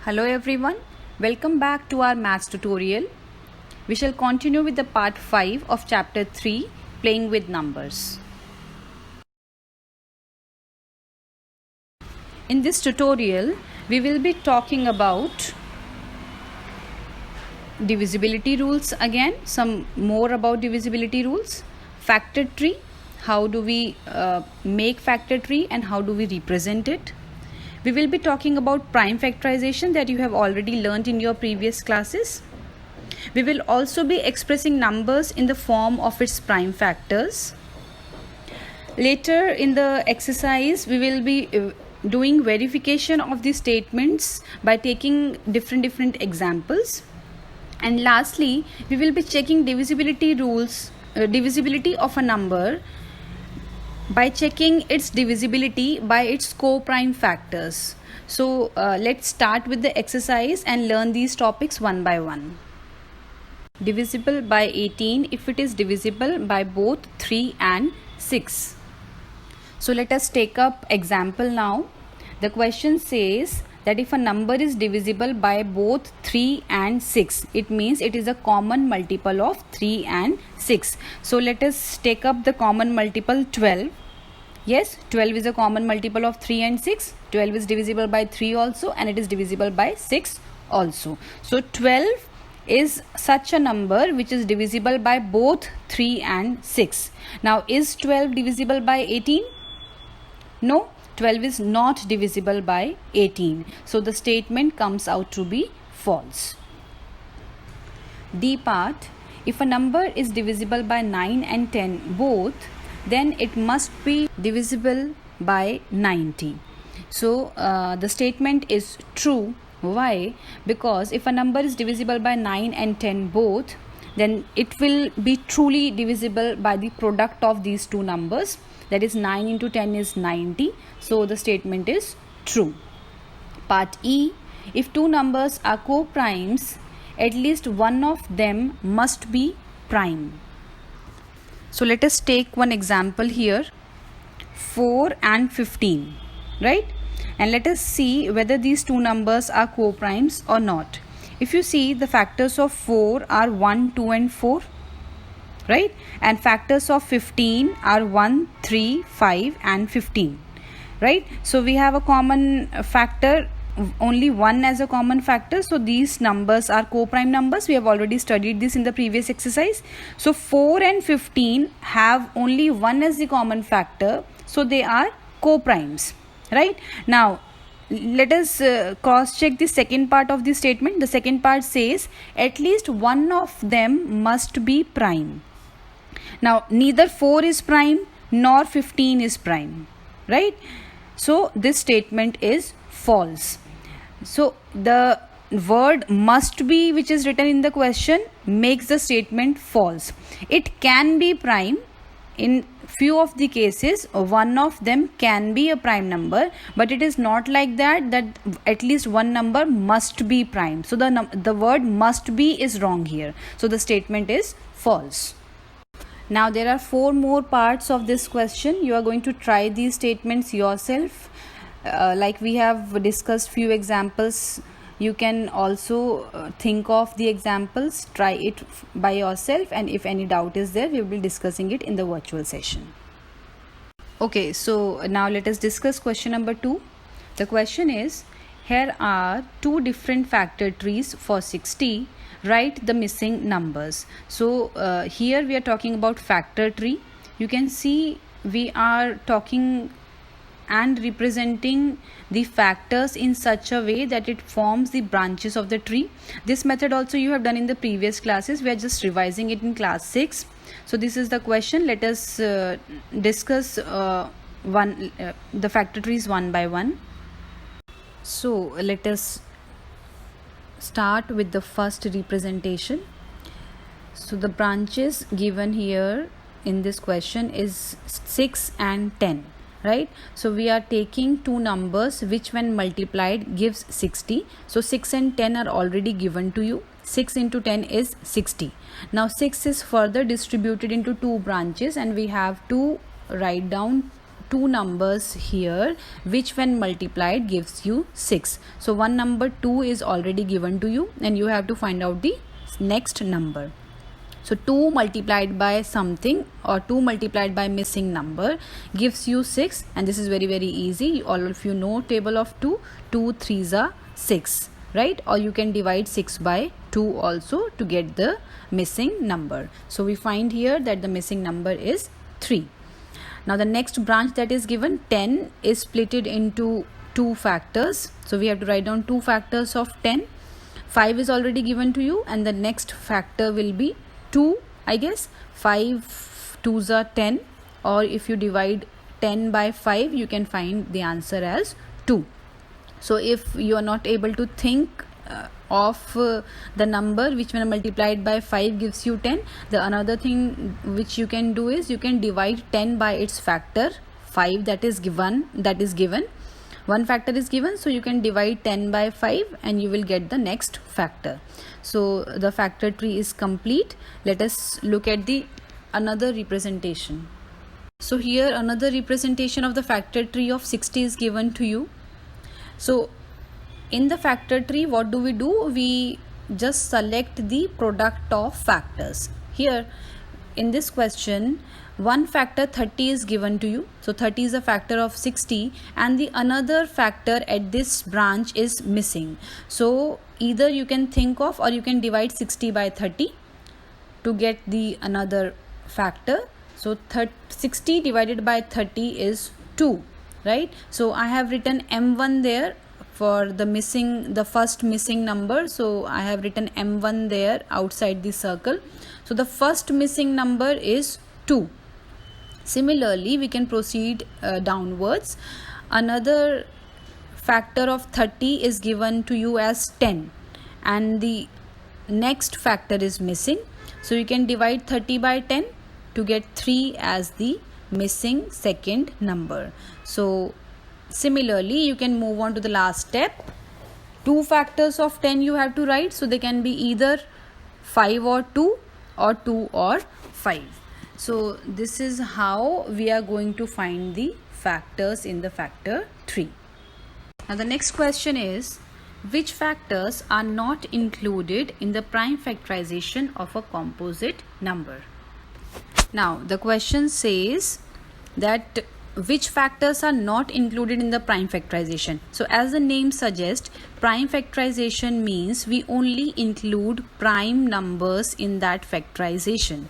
Hello everyone, welcome back to our maths tutorial. We shall continue with the part 5 of chapter 3, playing with numbers. In this tutorial, we will be talking about divisibility rules again, some more about divisibility rules, factor tree, how do we make factor tree and how do we represent it. We will be talking about prime factorization that you have already learned in your previous classes. We will also be expressing numbers in the form of its prime factors. Later in the exercise, we will be doing verification of the statements by taking different examples. And lastly, we will be checking divisibility rules, divisibility of a number by checking its divisibility by its co-prime factors. So let's start with the exercise and learn these topics one by one. Divisible by 18 if it is divisible by both 3 and 6. So let us take up example now. The question says that if a number is divisible by both 3 and 6, it means it is a common multiple of 3 and 6. So let us take up the common multiple 12. Yes, 12 is a common multiple of 3 and 6. 12 is divisible by 3 also and it is divisible by 6 also. So 12 is such a number which is divisible by both 3 and 6. Now is 12 divisible by 18? No, 12 is not divisible by 18. So the statement comes out to be false. D part, if a number is divisible by 9 and 10 both, then it must be divisible by 90. So the statement is true. Why? Because if a number is divisible by 9 and 10 both, then it will be truly divisible by the product of these two numbers. That is 9 into 10 is 90. So the statement is true. Part E, if two numbers are co-primes, at least one of them must be prime. So let us take one example here, 4 and 15, right? And let us see whether these two numbers are co-primes or not. If you see, the factors of 4 are 1, 2 and 4, right? And factors of 15 are 1, 3, 5 and 15, right? So we have a common factor, only 1 as a common factor. So these numbers are co-prime numbers. We have already studied this in the previous exercise. So 4 and 15 have only 1 as the common factor. So they are co-primes, right? Now let us cross check the second part of the statement. The second part says at least one of them must be prime. Now neither 4 is prime nor 15 is prime, right? So this statement is false. So the word must be, which is written in the question, makes the statement false. It can be prime. In few of the cases, one of them can be a prime number, but it is not like that at least one number must be prime. So the word must be is wrong here. So the statement is false. Now there are 4 more parts of this question. You are going to try these statements yourself. Like we have discussed few examples, you can also think of the examples, try it by yourself, and if any doubt is there, we will be discussing it in the virtual session. Okay, so now let us discuss question number 2. The question is, here are 2 different factor trees for 60. Write the missing numbers. So here we are talking about factor tree. You can see we are talking and representing the factors in such a way that it forms the branches of the tree. This method also you have done in the previous classes. We are just revising it in class 6. So this is the question. Let us discuss the factor trees one by one. So let us start with the first representation. So the branches given here in this question is 6 and 10. Right? So we are taking two numbers which when multiplied gives 60. So 6 and 10 are already given to you. 6 into 10 is 60. Now 6 is further distributed into 2 branches and we have to write down two numbers here which when multiplied gives you 6. So one number 2 is already given to you and you have to find out the next number. So 2 multiplied by something or 2 multiplied by missing number gives you 6, and this is very easy. All of you know table of 2. 2 3s are 6, right? Or you can divide 6 by 2 also to get the missing number. So we find here that the missing number is 3. Now the next branch that is given, 10, is splitted into 2 factors. So we have to write down 2 factors of 10. 5 is already given to you and the next factor will be 2, I guess. 5 2s are 10, or if you divide 10 by 5 you can find the answer as 2. So if you are not able to think of the number which when multiplied by 5 gives you 10, the another thing which you can do is you can divide 10 by its factor 5 that is given. One factor is given, so you can divide 10 by 5 and you will get the next factor. So the factor tree is complete. Let us look at the another representation. So here another representation of the factor tree of 60 is given to you. So in the factor tree, what do? We just select the product of factors. Here in this question, one factor 30 is given to you. So 30 is a factor of 60 and the another factor at this branch is missing. So either you can think of or you can divide 60 by 30 to get the another factor. So 60 divided by 30 is 2, right? So I have written M1 there for the first missing number. So I have written M1 there outside the circle. So the first missing number is 2. Similarly, we can proceed downwards. Another factor of 30 is given to you as 10 and the next factor is missing. So you can divide 30 by 10 to get 3 as the missing second number. So similarly, you can move on to the last step. 2 factors of 10 you have to write. So they can be either 5 or 2 or 2 or 5. So this is how we are going to find the factors in the factor tree. Now the next question is, which factors are not included in the prime factorization of a composite number? Now the question says that which factors are not included in the prime factorization. So as the name suggests, prime factorization means we only include prime numbers in that factorization,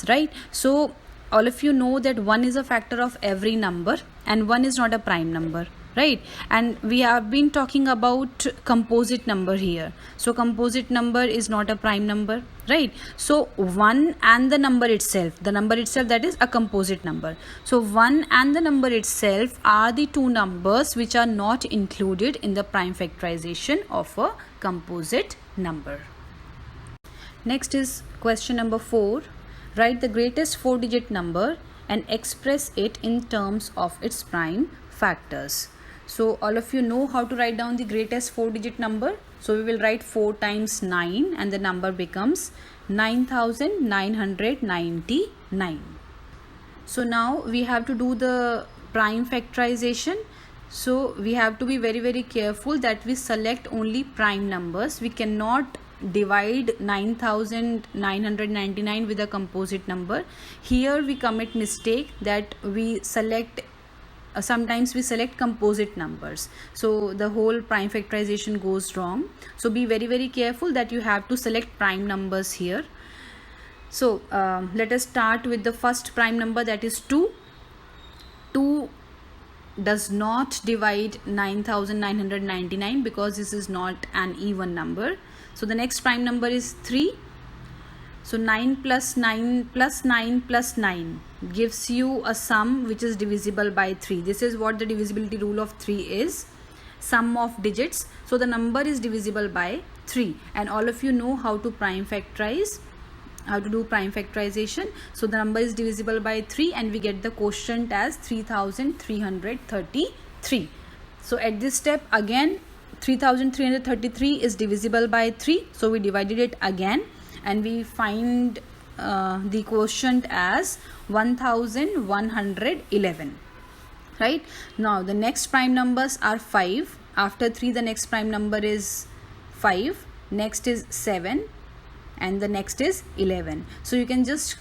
right? So all of you know that 1 is a factor of every number and 1 is not a prime number, right? And we have been talking about composite number here. So composite number is not a prime number, right? So 1 and the number itself, that is a composite number. So 1 and the number itself are the two numbers which are not included in the prime factorization of a composite number. Next is question number 4. Write the greatest 4-digit number and express it in terms of its prime factors. So all of you know how to write down the greatest 4-digit number. So we will write 4 times 9 and the number becomes 9999. So now we have to do the prime factorization. So we have to be very careful that we select only prime numbers. We cannot divide 9999 with a composite number. Here we commit mistake that we select sometimes we select composite numbers, so the whole prime factorization goes wrong. So be very careful that you have to select prime numbers here. So let us start with the first prime number, that is 2. 2 does not divide 9999 because this is not an even number. So the next prime number is 3. So 9 plus 9 plus 9 plus 9 gives you a sum which is divisible by 3. This is what the divisibility rule of 3 is, sum of digits. So the number is divisible by 3 and all of you know how to prime factorize, how to do prime factorization. So the number is divisible by 3 and we get the quotient as 3333. So at this step again 3333 is divisible by 3, so we divided it again and we find the quotient as 1111. right? Now the next prime numbers are 5. After 3 the next prime number is 5, next is 7, and the next is 11. So you can just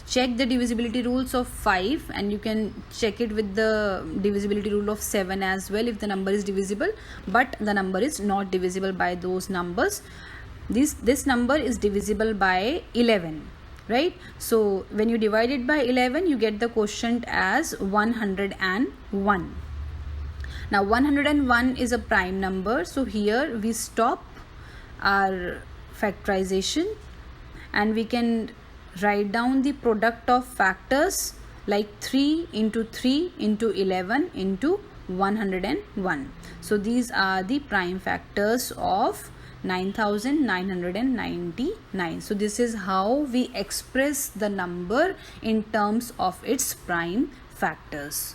check the divisibility rules of 5, and you can check it with the divisibility rule of 7 as well if the number is divisible, but the number is not divisible by those numbers. This number is divisible by 11, right? So when you divide it by 11, you get the quotient as 101. Now 101 is a prime number, so here we stop our factorization and we can write down the product of factors like 3 into 3 into 11 into 101. So these are the prime factors of 9999. So this is how we express the number in terms of its prime factors.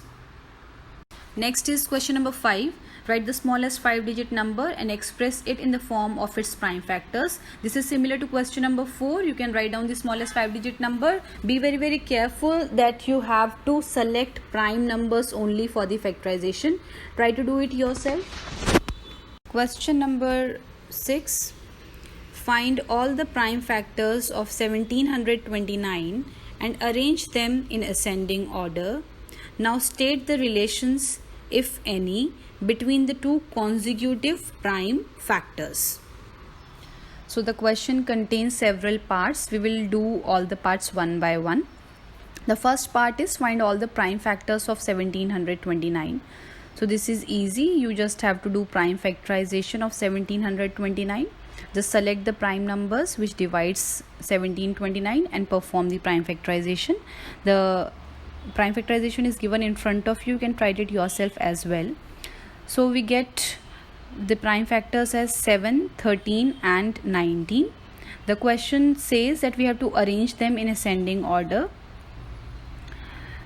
Next is question number 5. Write the smallest 5-digit number and express it in the form of its prime factors. This is similar to question number 4. You can write down the smallest 5-digit number. Be very careful that you have to select prime numbers only for the factorization. Try to do it yourself. Question number 6. Find all the prime factors of 1729 and arrange them in ascending order. Now state the relations, if any, between the two consecutive prime factors. So the question contains several parts. We will do all the parts one by one. The first part is find all the prime factors of 1729. So this is easy. You just have to do prime factorization of 1729. Just select the prime numbers which divides 1729 and perform the prime factorization. The prime factorization is given in front of you. You can try it yourself as well. So we get the prime factors as 7, 13 and 19. The question says that we have to arrange them in ascending order.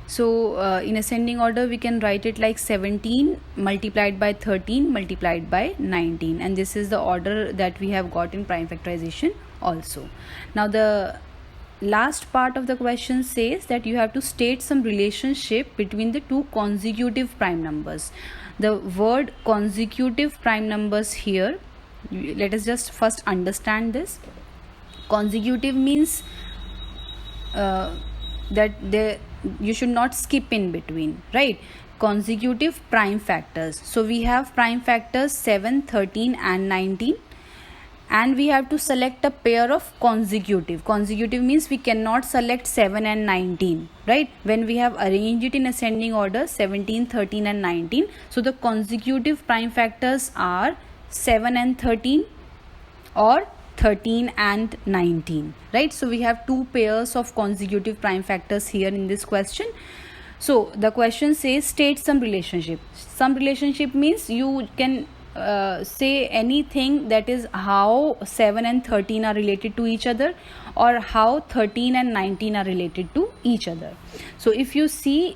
So in ascending order we can write it like 17 multiplied by 13 multiplied by 19, and this is the order that we have got in prime factorization also. Now the last part of the question says that you have to state some relationship between the two consecutive prime numbers. The word consecutive prime numbers here, let us just first understand this. Consecutive means that you should not skip in between, right? Consecutive prime factors. So we have prime factors 7, 13 and 19, and we have to select a pair of consecutive. Consecutive means we cannot select 7 and 19, right? When we have arranged it in ascending order 17, 13 and 19, so the consecutive prime factors are 7 and 13 or 13 and 19, right? So we have two pairs of consecutive prime factors here in this question. So the question says state some relationship. Some relationship means you can say anything, that is how 7 and 13 are related to each other, or how 13 and 19 are related to each other. So if you see,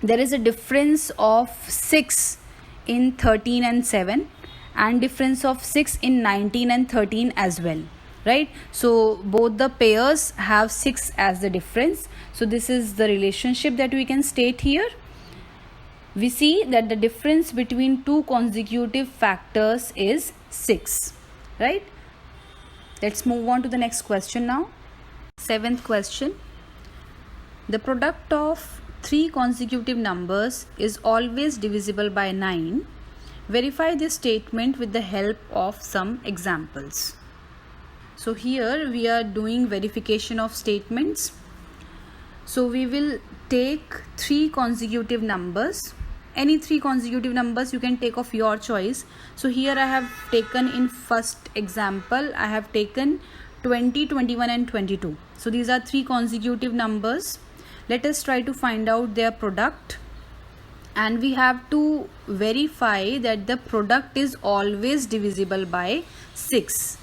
there is a difference of 6 in 13 and 7 and difference of 6 in 19 and 13 as well, right? So both the pairs have 6 as the difference. So this is the relationship that we can state here. We see that the difference between two consecutive factors is 6, right? Let's move on to the next question now. 7th question. The product of 3 consecutive numbers is always divisible by 9. Verify this statement with the help of some examples. So here we are doing verification of statements. So we will take 3 consecutive numbers. Any 3 consecutive numbers you can take of your choice. So here I have taken, in first example, I have taken 20, 21 and 22. So these are 3 consecutive numbers. Let us try to find out their product. And we have to verify that the product is always divisible by 6.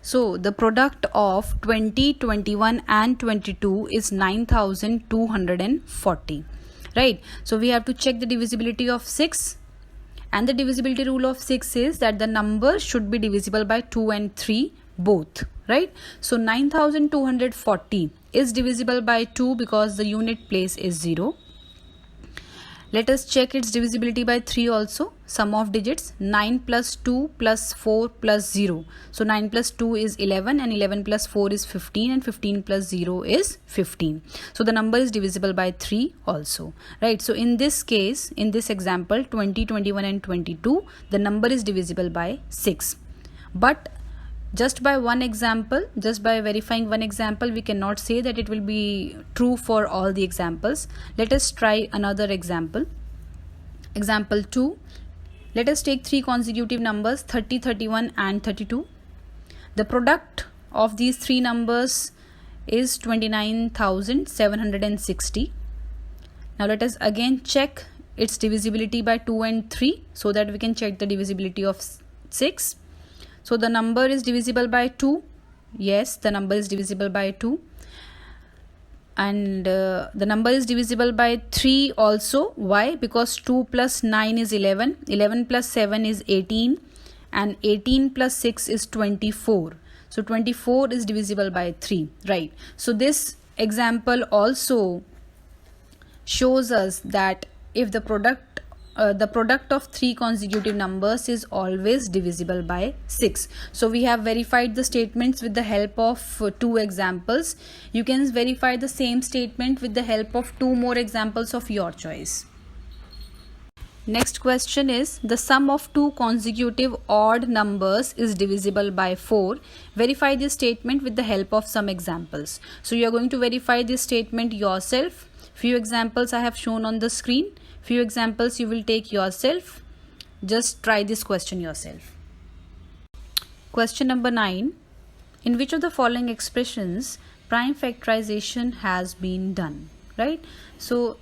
So the product of 20, 21 and 22 is 9240, right? So we have to check the divisibility of 6, and the divisibility rule of 6 is that the number should be divisible by 2 and 3 both, right? So 9240 is divisible by 2 because the unit place is 0. Let us check its divisibility by 3 also. Sum of digits 9 plus 2 plus 4 plus 0. So 9 plus 2 is 11 and 11 plus 4 is 15 and 15 plus 0 is 15. So the number is divisible by 3 also. Right. So in this case, in this example 20, 21 and 22, the number is divisible by 6. But just by one example, just by verifying one example, we cannot say that it will be true for all the examples. Let us try another example. Example 2. Let us take three consecutive numbers 30, 31 and 32. The product of these three numbers is 29,760. Now let us again check its divisibility by 2 and 3 so that we can check the divisibility of 6. So the number is divisible by 2. Yes, the number is divisible by 2. And the number is divisible by 3 also. Why? Because 2 plus 9 is 11. 11 plus 7 is 18. And 18 plus 6 is 24. So 24 is divisible by 3. Right. So this example also shows us that if the product of three consecutive numbers is always divisible by 6. So we have verified the statements with the help of two examples. You can verify the same statement with the help of two more examples of your choice. Next question is, the sum of two consecutive odd numbers is divisible by 4. Verify this statement with the help of some examples. So you are going to verify this statement yourself. Few examples I have shown on the screen. Few examples you will take yourself. Just try this question yourself. Question number 9. In which of the following expressions prime factorization has been done? Right? So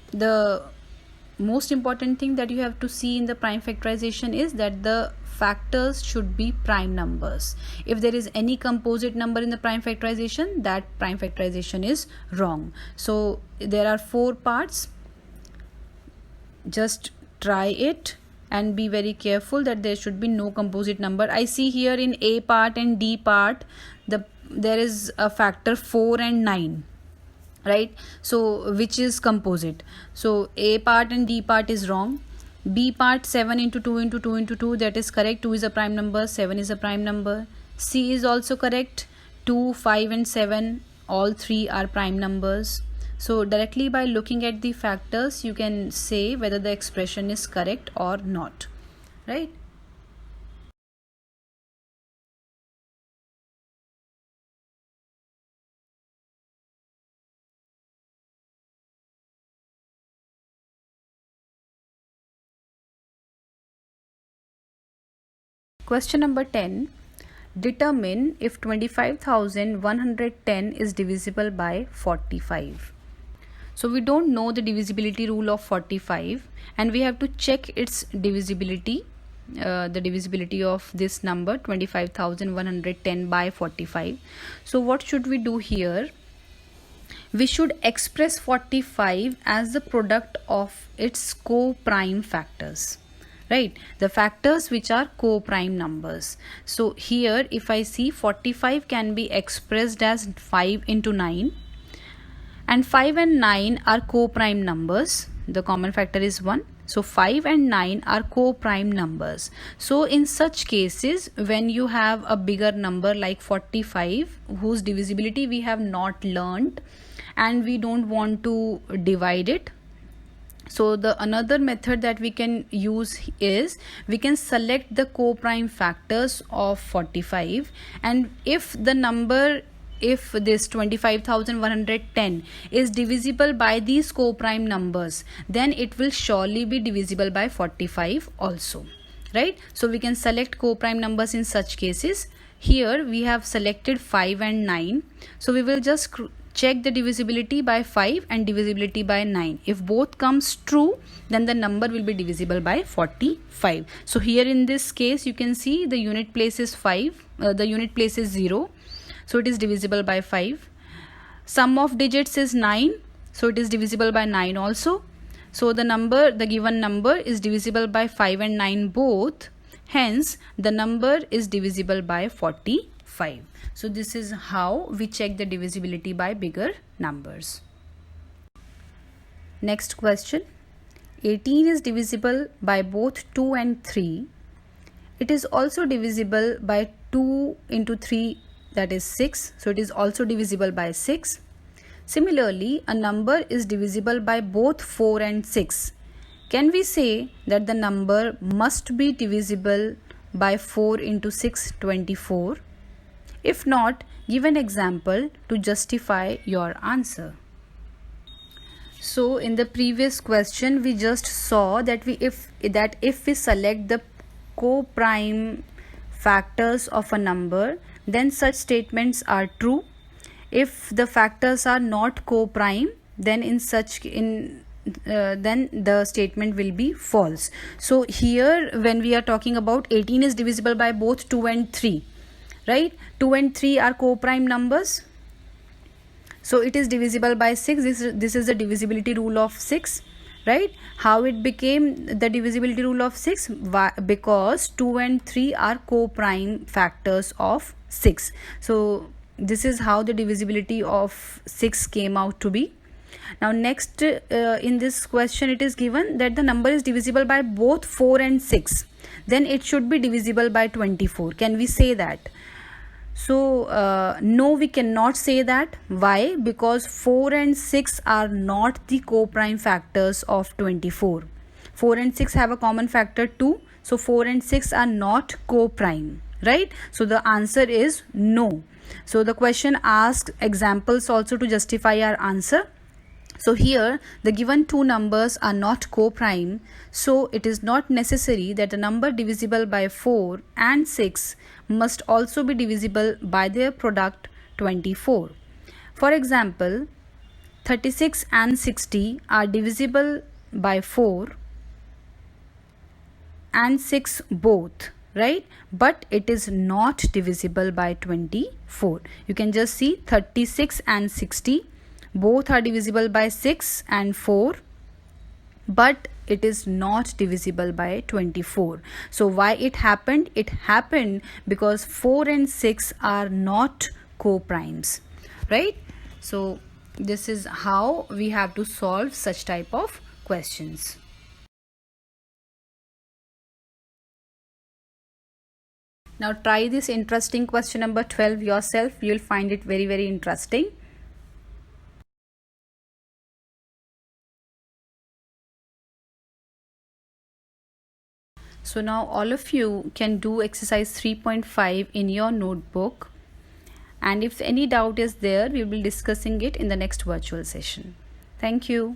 the most important thing that you have to see in the prime factorization is that the factors should be prime numbers. If there is any composite number in the prime factorization, that prime factorization is wrong. So there are 4 parts. Just try it and be very careful that there should be no composite number. I see here in A part and D part there is a factor 4 and 9, right? So which is composite? So A part and D part is wrong. B part 7 into 2 into 2 into 2, that is correct. 2 is a prime number, 7 is a prime number. C is also correct. 2, 5 and 7, all three are prime numbers. So directly by looking at the factors, you can say whether the expression is correct or not, right? Question number 10. Determine if 25,110 is divisible by 45. So we don't know the divisibility rule of 45 and we have to check its divisibility, the divisibility of this number 25,110 by 45. So what should we do here? We should express 45 as the product of its co-prime factors. Right, the factors which are co-prime numbers. So here if I see 45 can be expressed as 5 into 9 and 5 and 9 are co-prime numbers. The common factor is 1. So 5 and 9 are co-prime numbers. So in such cases, when you have a bigger number like 45 whose divisibility we have not learnt and we don't want to divide it, so the another method that we can use is we can select the co-prime factors of 45, and if this 25,110 is divisible by these co-prime numbers, then it will surely be divisible by 45 also, right? So we can select co-prime numbers in such cases. Here we have selected 5 and 9, so we will just check the divisibility by 5 and divisibility by 9. If both comes true, then the number will be divisible by 45. So here in this case you can see the unit place is 5, the unit place is 0, so it is divisible by 5. Sum of digits is 9, so it is divisible by 9 also. So the given number is divisible by 5 and 9 both, hence the number is divisible by 45. So this is how we check the divisibility by bigger numbers. Next question. 18 is divisible by both 2 and 3, it is also divisible by 2 into 3, that is 6. So it is also divisible by 6. Similarly, a number is divisible by both 4 and 6. Can we say that the number must be divisible by 4 into 6, 24? If not, give an example to justify your answer. So in the previous question we just saw that if we select the co-prime factors of a number, then such statements are true. If the factors are not co-prime, then then the statement will be false. So here when we are talking about 18 is divisible by both 2 and 3, right? 2 and 3 are co-prime numbers. So it is divisible by 6. This is the divisibility rule of 6, right? How it became the divisibility rule of 6? Because 2 and 3 are co-prime factors of 6. So this is how the divisibility of 6 came out to be. Now next, in this question it is given that the number is divisible by both 4 and 6. Then it should be divisible by 24. Can we say that? So no, we cannot say that. Why? Because 4 and 6 are not the co-prime factors of 24. 4 and 6 have a common factor 2. So 4 and 6 are not co-prime, right? So the answer is no. So the question asks examples also to justify our answer. So here the given two numbers are not co-prime, so it is not necessary that a number divisible by 4 and 6 must also be divisible by their product 24. For example, 36 and 60 are divisible by 4 and 6 both, right? But it is not divisible by 24. You can just see 36 and 60 both are divisible by 6 and 4, but it is not divisible by 24. So why it happened? It happened because 4 and 6 are not co-primes, right? So this is how we have to solve such type of questions. Now try this interesting question number 12 yourself. You will find it very, very interesting. So now all of you can do exercise 3.5 in your notebook, and if any doubt is there, we will be discussing it in the next virtual session. Thank you.